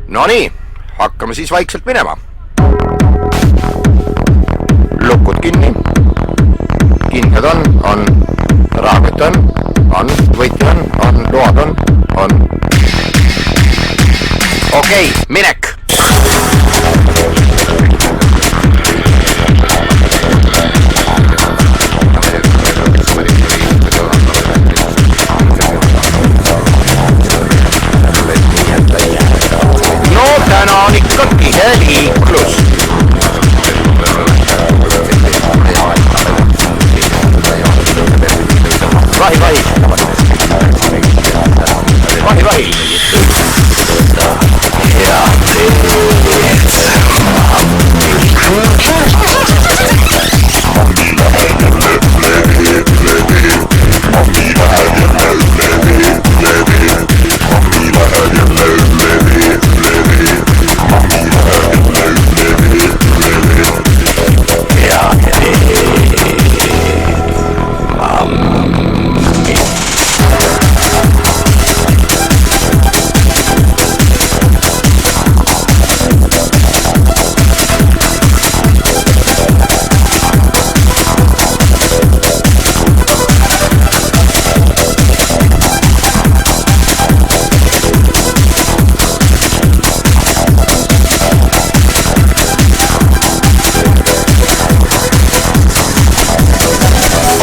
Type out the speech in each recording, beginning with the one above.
No nii, hakkame siis vaikselt minema. Lukud kinni. Kindad on, raamid on, võti on, load on. Okei, minek! No täna on ikka tihe liiklus. Vahi.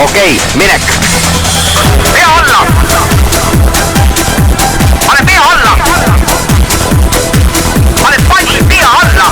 Okei, minek! Pea alla! Pane pea alla! Pane pani pea alla!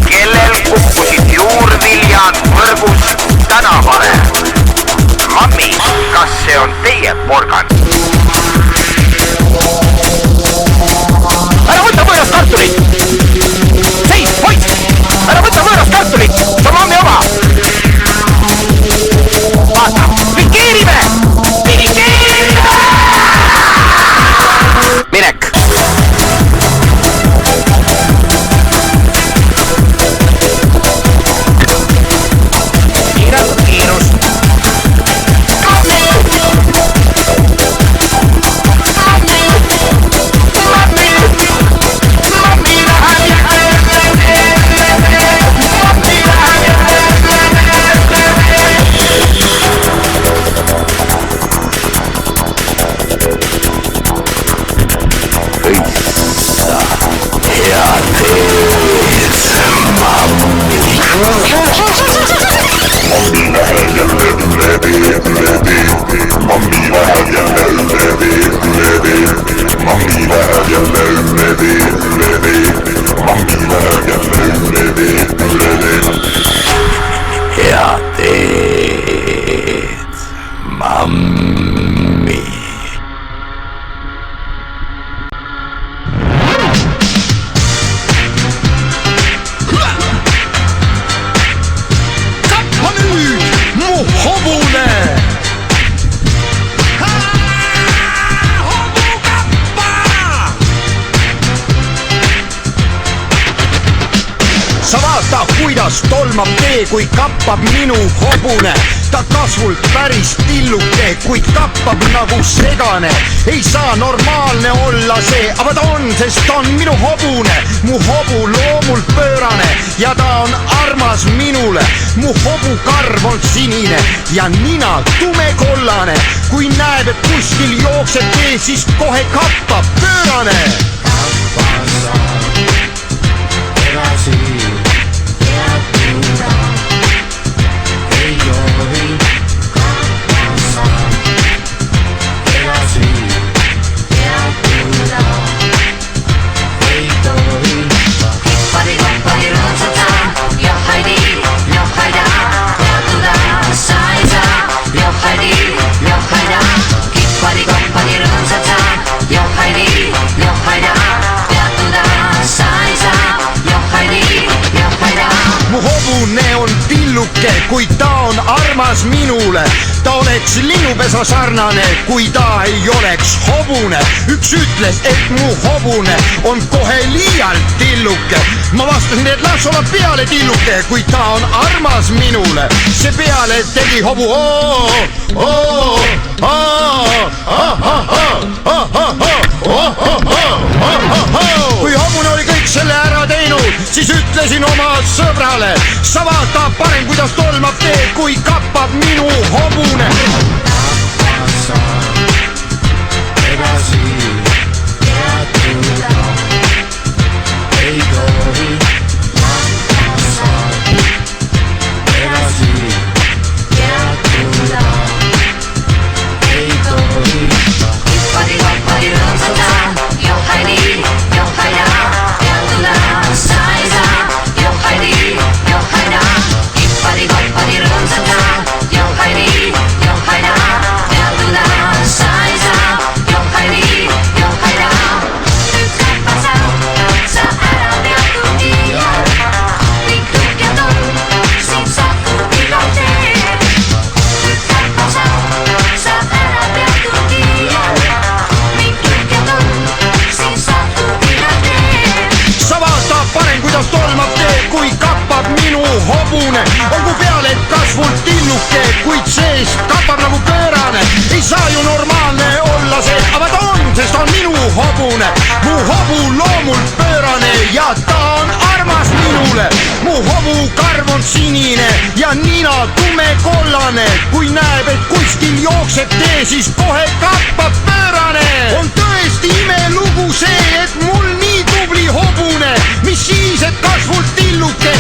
Kellel kukkusid juurviljad võrgus tänavale? Mammi, kas see on teie porgan? Ära võta võõrast kartulit! Seis, poiss! Ära võta võõrast kartulit! See on mammi oma! Vaata, pikeerime! Minek! Kuidas tolmab tee, kui kappab minu hobune. Ta kasvult päris tilluke, kuid kappab nagu segane. Ei saa normaalne olla see, aga ta on, sest ta on minu hobune. Mu hobu loomult pöörane ja ta on armas minule. Mu hobu karv on sinine ja nina tumekollane. Kui näeb, et kuskil jookseb tee, siis kohe kappab pöörane. Kappa saab edasi. Ei jovi, kappa saab edasi, peab tulla, ei tohi. Kippadi rõõmsata, johhaidi, johhaida, peatuda sa ei saa, johhaidi, johhaida, kippadi tilluke, kuid ta on armas minule. Ta oleks linnupesa sarnane, kui ta ei oleks hobune. Üks ütles, et mu hobune on kohe liialt tilluke. Ma vastasin, et las olla peale tilluke, kuid ta on armas minule. See peale tegi hobu kui hobune oli kõik selle ära teinud, siis ütlesin oma sõbrale: sa vaata parem, kuidas tolmab tee, kui kappab minu hobune. Edasi peatuda ei tohi. Edasi peatuda ei tohi. Kippadi-koppadi rõõmsata, johhaidi, johhaida. Peatuda sa ei saa, johhaidi, johhaida. Kippadi-koppadi rõõmsata, johhaidi, johhaida. Peatuda sa ei saa, johhaidi, johhaida. Nüüd kappa sa ära peatud iial. Ning tukk ja tolm sind satub igal teel. Nüüd kappa sa ära peatud iial. Ning tukk ja tolm sind satub igal teel. Sa vaata parem, kuidas tolmab tee, kui kappab minu hobune. Olgu peale kasvult tilluke, kuid sees kappab nagu pöörane. Ei saa ju normaalne olla see, aga ta on, sest on minu hobune. Mu hobu loomult pöörane ja ta on armas minule. Mu hobu karv on sinine ja nina tumekollane. Kui näeb, et kuskil jookseb tee, siis kohe kappab pöörane. On tõesti imelugu see, et mul nii tubli hobune. Mis siis, et kasvult tilluke